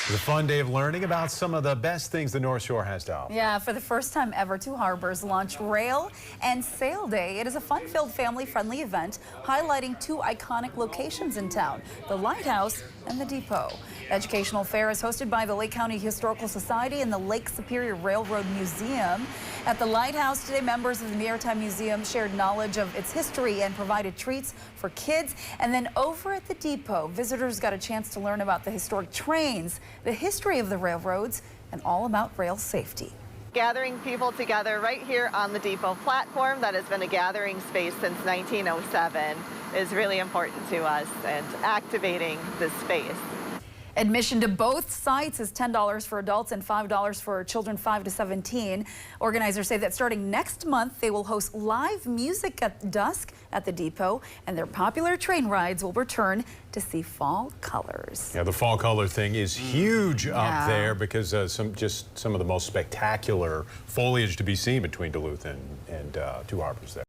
It's a fun day of learning about some of the best things the North Shore has to offer. Yeah, for the first time ever, Two Harbors launched Rail and Sail Day. It is a fun-filled, family-friendly event highlighting two iconic locations in town, the Lighthouse and the Depot. The educational fair is hosted by the Lake County Historical Society and the Lake Superior Railroad Museum. At the Lighthouse today, members of the Maritime Museum shared knowledge of its history and provided treats for kids. And then over at the Depot, visitors got a chance to learn about the historic trains, the history of the railroads, and all about rail safety. Gathering people together right here on the Depot platform that has been a gathering space since 1907 is really important to us, and activating this space. Admission to both sites is $10 for adults and $5 for children 5 to 17. Organizers say that starting next month, they will host live music at dusk at the Depot, and their popular train rides will return to see fall colors. Yeah, the fall color thing is huge up there because some of the most spectacular foliage to be seen between Duluth and Two Harbors there.